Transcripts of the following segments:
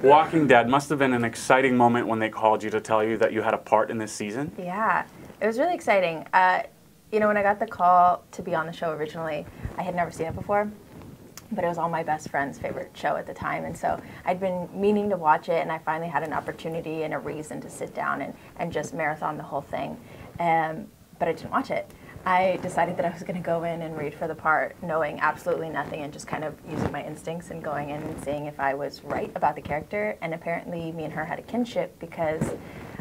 Walking Dead must have been an exciting moment when they called you to tell you that you had a part in this season. Yeah, it was really exciting. You know, when I got the call to be on the show originally, I had never seen it before, but it was all my best friend's favorite show at the time, and so I'd been meaning to watch it, and I finally had an opportunity and a reason to sit down and just marathon the whole thing, but I didn't watch it. I decided that I was going to go in and read for the part, knowing absolutely nothing and just kind of using my instincts and going in and seeing if I was right about the character. And apparently me and her had a kinship because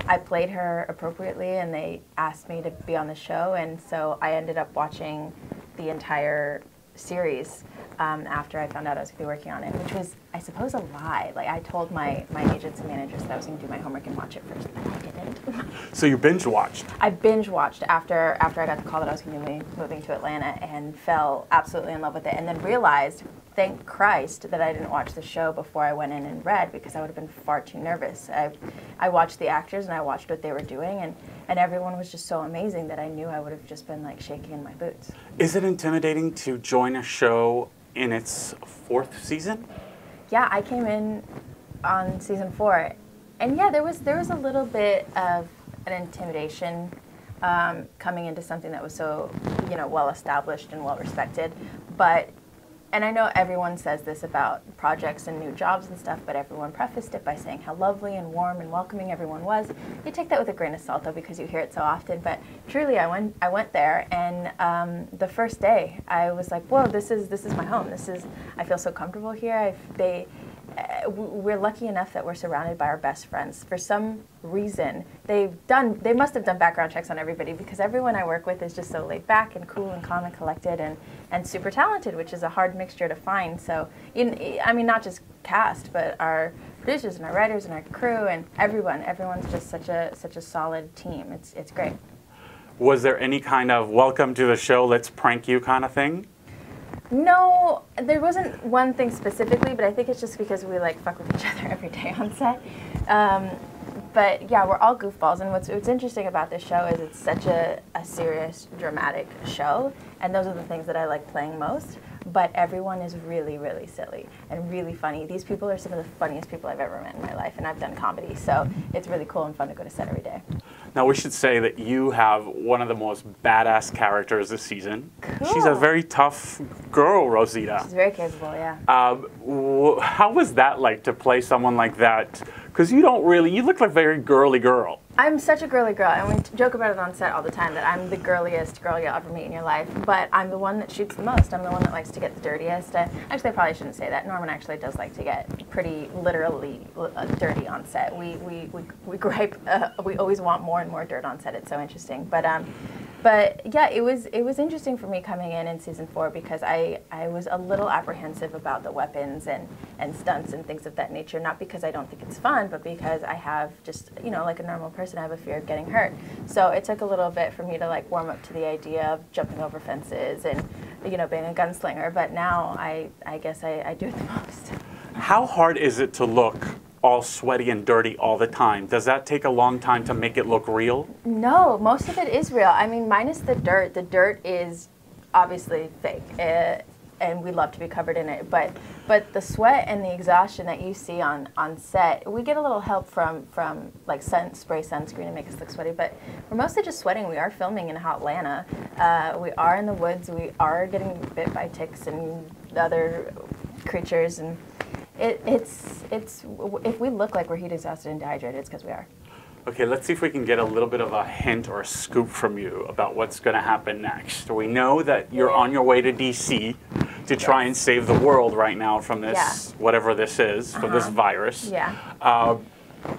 I played her appropriately and they asked me to be on the show. And so I ended up watching the entire series after I found out I was going to be working on it, which was, I suppose, a lie. Like, I told my agents and managers that I was going to do my homework and watch it first, but I didn't. So you binge watched? I binge watched after I got the call that I was going to be moving to Atlanta and fell absolutely in love with it, and then realized, thank Christ, that I didn't watch the show before I went in and read, because I would have been far too nervous. I watched the actors and I watched what they were doing, and everyone was just so amazing that I knew I would have just been like shaking in my boots. Is it intimidating to join a show in its 4th season? Yeah, I came in on season 4, and yeah, there was a little bit of an intimidation coming into something that was so, you know, well established and well respected. But, and I know everyone says this about projects and new jobs and stuff, but everyone prefaced it by saying how lovely and warm and welcoming everyone was. You take that with a grain of salt, though, because you hear it so often. But truly, I went there, and the first day, I was like, whoa, this is my home. I feel so comfortable here. We're lucky enough that we're surrounded by our best friends. For some reason, they must have done background checks on everybody, because everyone I work with is just so laid back and cool and calm and collected and super talented, which is a hard mixture to find. So, I mean, not just cast, but our producers and our writers and our crew and everyone's just such a solid team. It's great. Was there any kind of welcome to the show, let's prank you kind of thing? No, there wasn't one thing specifically, but I think it's just because we like fuck with each other every day on set. But yeah, we're all goofballs, and what's interesting about this show is it's such a serious, dramatic show, and those are the things that I like playing most. But everyone is really, really silly and really funny. These people are some of the funniest people I've ever met in my life, and I've done comedy, so it's really cool and fun to go to set every day. Now, we should say that you have one of the most badass characters this season. Cool. She's a very tough girl, Rosita. She's very capable, yeah. How was that like, to play someone like that? Because you look like a very girly girl. I'm such a girly girl, and we joke about it on set all the time, that I'm the girliest girl you'll ever meet in your life, but I'm the one that shoots the most. I'm the one that likes to get the dirtiest. Actually, I probably shouldn't say that. Norman actually does like to get pretty literally dirty on set. We gripe, we always want more and more dirt on set. It's so interesting. But yeah, it was interesting for me coming in season 4, because I was a little apprehensive about the weapons and stunts and things of that nature, not because I don't think it's fun, but because I have just, you know, like a normal person, I have a fear of getting hurt. So it took a little bit for me to like warm up to the idea of jumping over fences and, you know, being a gunslinger, but now I guess I do it the most. How hard is it to look all sweaty and dirty all the time? Does that take a long time to make it look real? No, most of it is real. I mean, minus the dirt. The dirt is obviously fake, and we love to be covered in it. But the sweat and the exhaustion that you see on set, we get a little help from like spray sunscreen to make us look sweaty. But we're mostly just sweating. We are filming in Atlanta. We are in the woods. We are getting bit by ticks and other creatures, and it's if we look like we're heat exhausted and dehydrated, it's because we are. Okay, let's see if we can get a little bit of a hint or a scoop from you about what's going to happen next. We know that you're on your way to DC to try and save the world right now from this, whatever this is, from this virus. Yeah.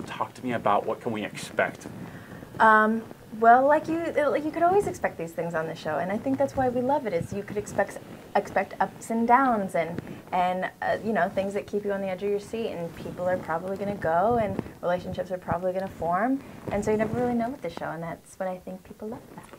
Talk to me about what can we expect. Well, like you could always expect these things on the show, and I think that's why we love it. Is you could expect ups and downs, and you know, things that keep you on the edge of your seat, and people are probably going to go, and relationships are probably going to form, and so you never really know with the show, and that's what I think people love about it.